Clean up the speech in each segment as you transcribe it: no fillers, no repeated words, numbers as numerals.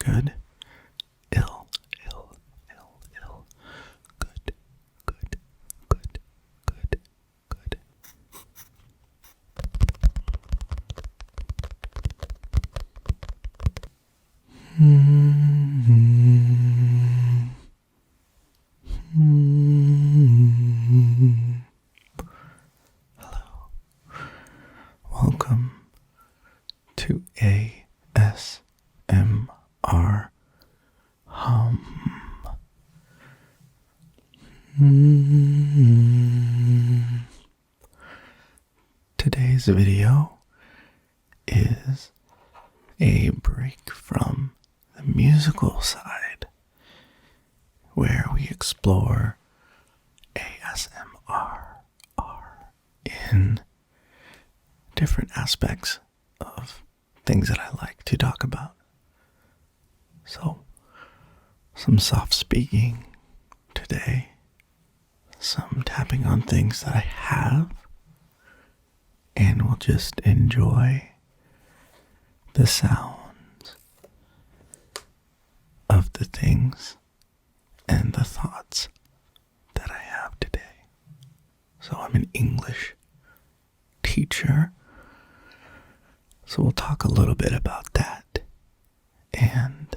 Good. Ill, ill, ill, ill. Good, good, good, good, good. Hello. Welcome to ASMR Hum. Today's video is a break from the musical side where we explore ASMR in different aspects of things that I like to talk about. So, some soft speaking today, some tapping on things that I have, and we'll just enjoy the sounds of the things and the thoughts that I have today. So I'm an English teacher, so we'll talk a little bit about that, and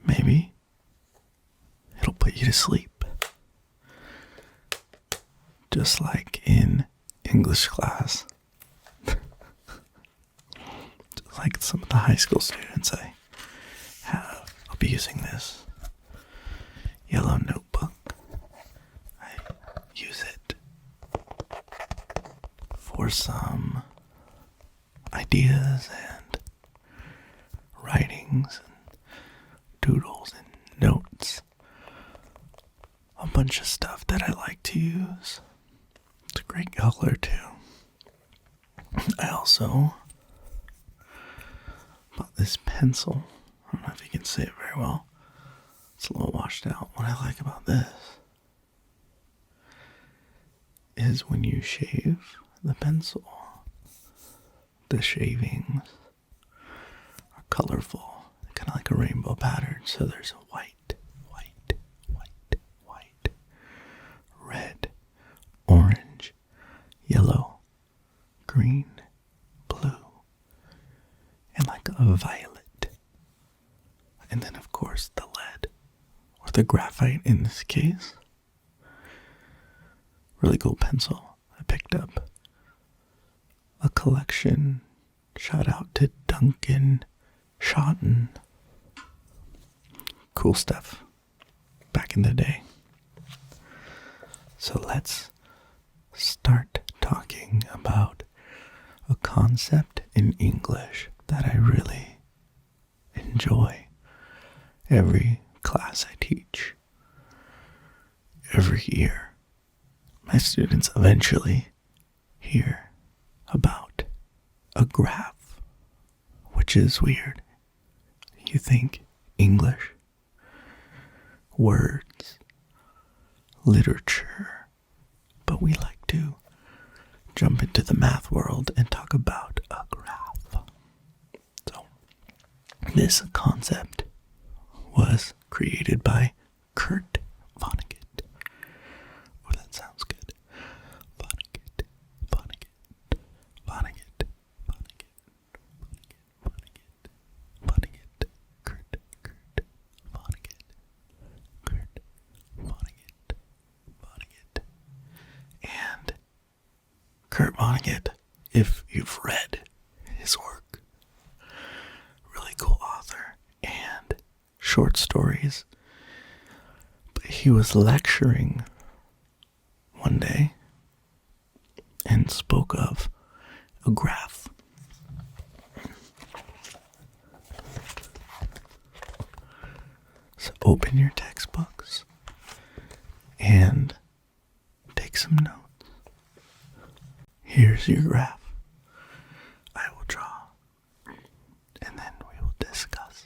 maybe it'll put you to sleep. Just like in English class. Just like some of the high school students I have. I'll be using this yellow notebook. I use it for some ideas and writings and doodles and notes. A bunch of stuff that I like to use. It's a great color too. I also bought this pencil. I don't know if you can see it very well. It's a little washed out. What I like about this is when you shave the pencil, the shavings are colorful, kind of like a rainbow pattern. So there's a white, white, white, white, red, orange, yellow, green, blue, and like a violet. And then of course the lead, or the graphite in this case. Really cool pencil. I picked up a collection. Shout out to Duncan Schotten. Cool stuff back in the day. So let's start talking about a concept in English that I really enjoy every class I teach. Every year, my students eventually hear about a graph, which is weird. You think English, words, literature, but we like to jump into the math world and talk about a graph. So, this concept was created by Kurt Vonnegut. Oh, that sounds good. Vonnegut, Vonnegut, Vonnegut, Vonnegut, Vonnegut, Vonnegut, Kurt Vonnegut, Kurt Vonnegut, Vonnegut. And Kurt Vonnegut, if you've read his work, really cool author and short stories. But he was lecturing one day and spoke of a graph. So open your textbooks and take some notes. Here's your graph. I will draw, and then we will discuss.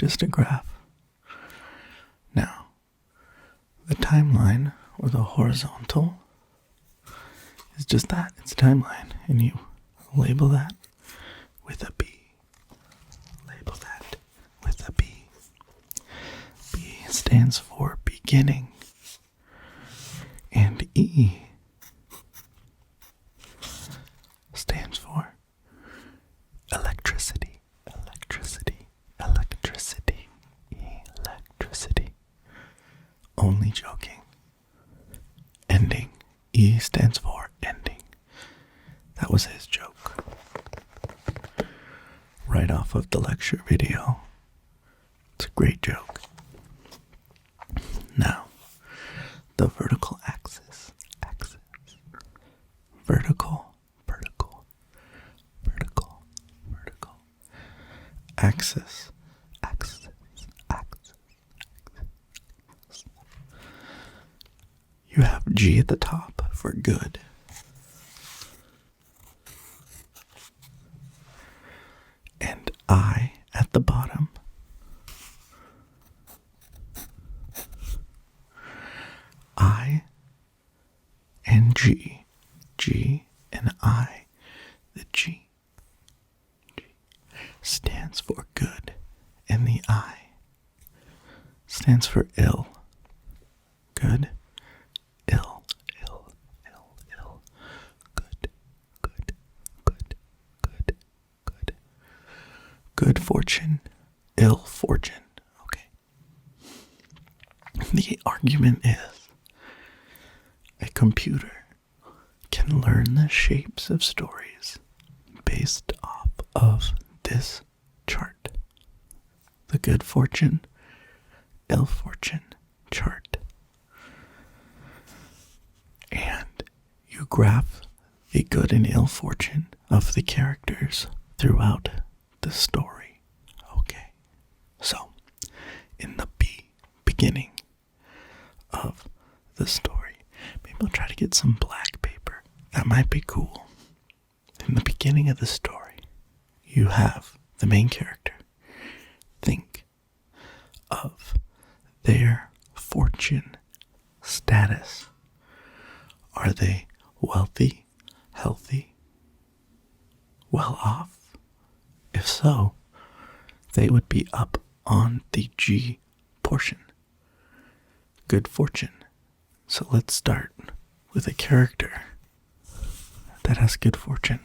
just a graph. Now, the timeline, or the horizontal, is just that. It's a timeline, and you label that with a B. Label that with a B. B stands for beginning. And E stands for electricity. Electricity. Electricity. Electricity. Only joking. Ending. E stands for ending. That was his joke. Right off of the lecture video. It's a great joke. Now, the vertical axis. Vertical. Axis. You have G at the top for good. And I at the bottom. I and G. G and I. The G stands for good, and the I stands for ill. Good, ill. Good fortune, ill fortune. Okay. The argument is a computer can learn the shapes of stories based off of this chart. The good fortune, ill fortune chart. And you graph the good and ill fortune of the characters throughout the story. Okay. So, in the beginning of the story, maybe I'll try to get some black paper. That might be cool. In the beginning of the story, you have the main character. Think of their fortune status. Are they wealthy, healthy, well off? If so, they would be up on the G portion. Good fortune. So let's start with a character that has good fortune.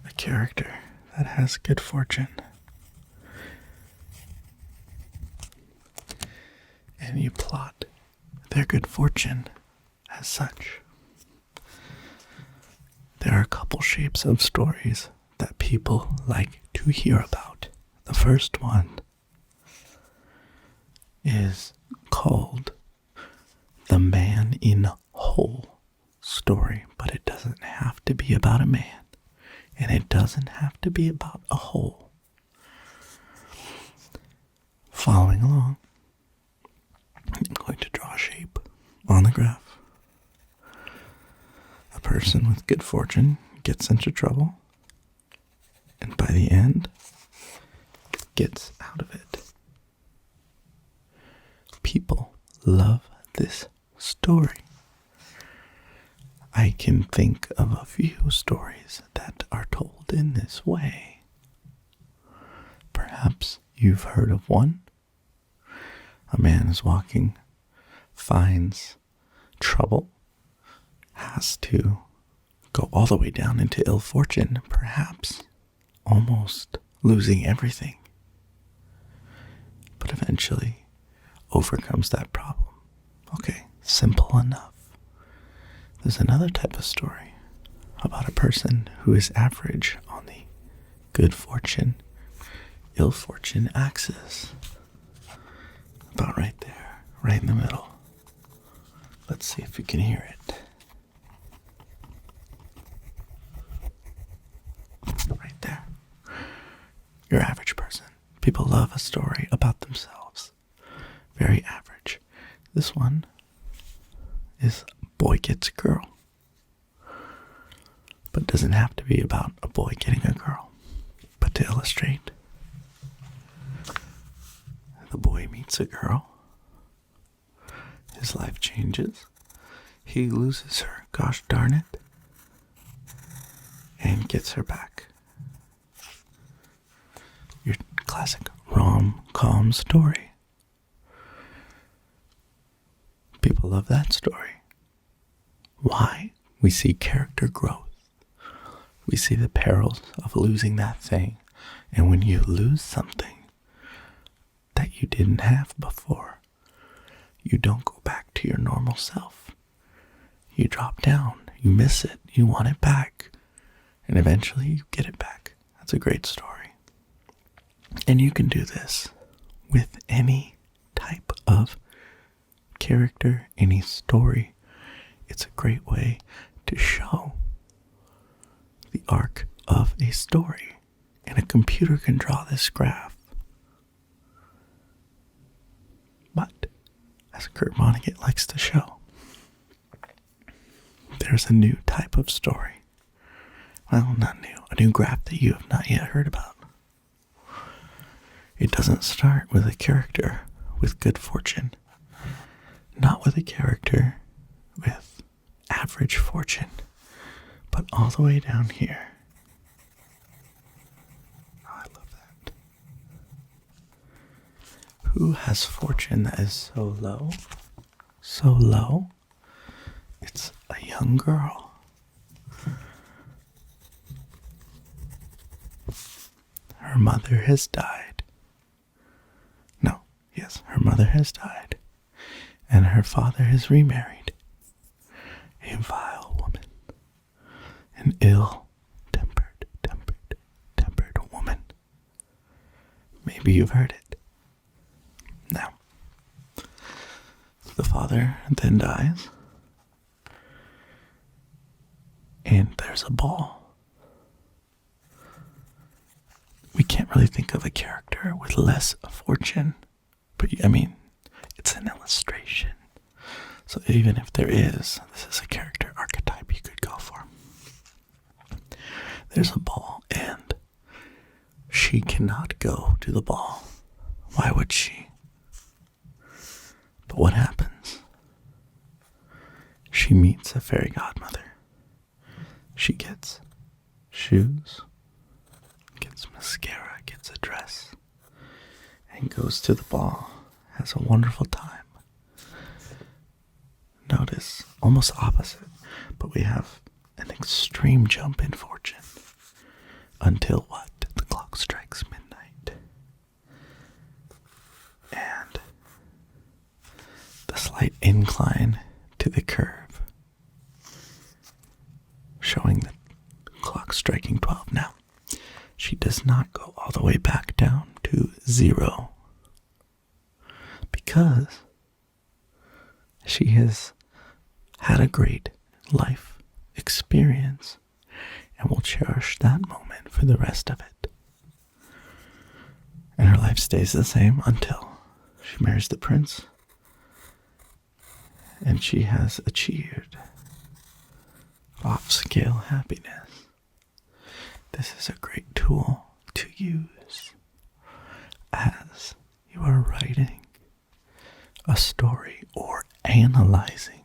A character that has good fortune. And you plot their good fortune as such. There are a couple shapes of stories that people like to hear about. The first one is called the man in whole story, but it doesn't have to be about a man, and it doesn't have to be about a hole. Following along, I'm going to draw a shape on the graph. A person with good fortune gets into trouble, and by the end, gets out of it. People love this story. I can think of a few stories that are told in this way. Perhaps you've heard of one. A man is walking, finds trouble, has to go all the way down into ill fortune, perhaps almost losing everything, but eventually overcomes that problem. Okay, simple enough. There's another type of story about a person who is average on the good fortune, ill fortune axis. About right there, right in the middle. Let's see if you can hear it. Right there. Your average person. People love a story about themselves. Very average. This one is boy gets girl. But it doesn't have to be about a boy getting a girl. But to illustrate, the boy meets a girl. His life changes. He loses her, gosh darn it, and gets her back. Your classic rom-com story. People love that story. Why? We see character growth. We see the perils of losing that thing. And when you lose something that you didn't have before, you don't go back to your normal self. You drop down. You miss it. You want it back. And eventually you get it back. That's a great story. And you can do this with any type of character, any story. It's a great way to show the arc of a story. And a computer can draw this graph. But, as Kurt Vonnegut likes to show, there's a new type of story. Well, not new. A new graph that you have not yet heard about. It doesn't start with a character with good fortune. Not with a character with average fortune. But all the way down here. Oh, I love that. Who has fortune that is so low? So low? It's a young girl. Her mother has died. No, yes, her mother has died. And her father has remarried. A vile woman. An ill-tempered woman. Maybe you've heard it. Now, the father then dies. And there's a ball. We can't really think of a character with less fortune. But, I mean, it's an illustration. So even if there is, this is a character archetype you could go for. There's a ball, and she cannot go to the ball. Why would she? But what happens? She meets a fairy godmother. She gets shoes, gets mascara, gets a dress, and goes to the ball. Has a wonderful time. Notice, almost opposite, but we have an extreme jump in fortune. Until what? The clock strikes midnight. And the slight incline to the curve, showing the clock striking 12. Now, she does not go all the way back down to 0. Because she has had a great life experience and will cherish that moment for the rest of it. And her life stays the same until she marries the prince and she has achieved off-scale happiness. This is a great tool to use as you are writing a story or analyzing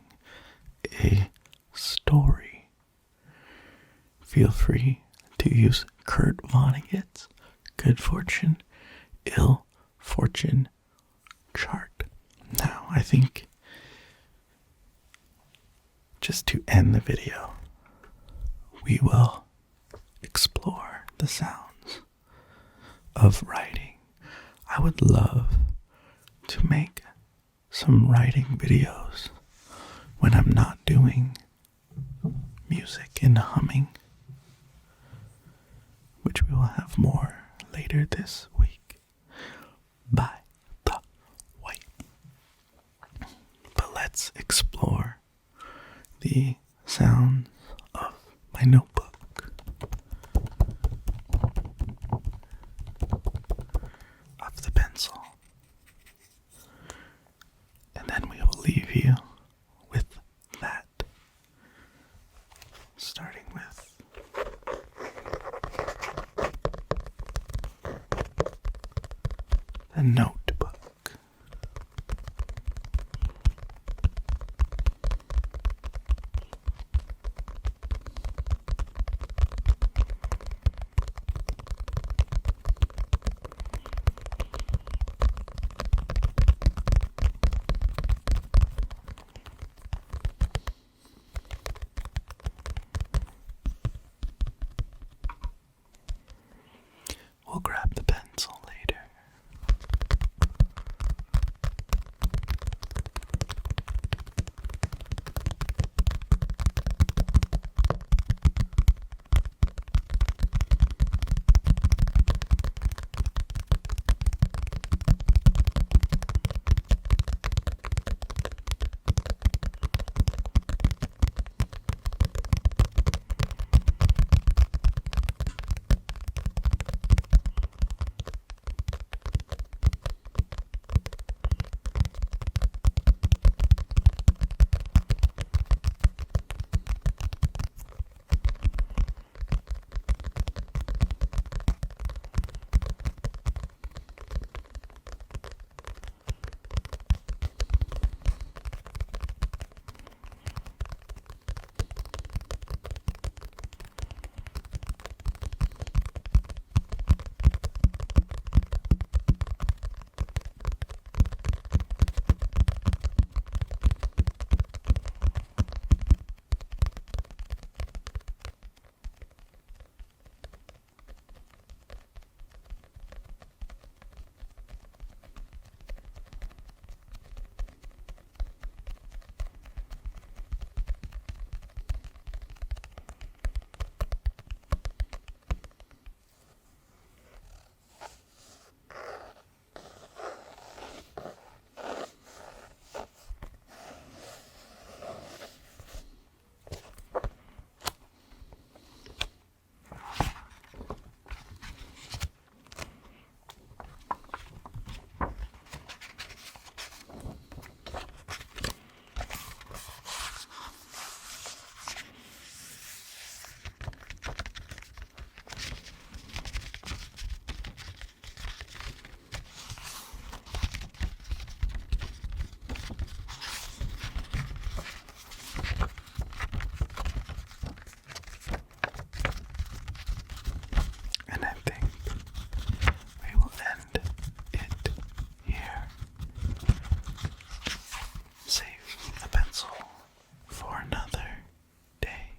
a story. Feel free to use Kurt Vonnegut's good fortune, ill fortune chart. Now, I think just to end the video, we will explore the sounds of writing. I would love to make some writing videos when I'm not doing music and humming, which we will have more later this week by the way. But let's explore the sounds of my notebook, of the pencil, and then we will leave you with that, starting with a notebook. We'll grab the pencil later. And I think we will end it here. Save the pencil for another day.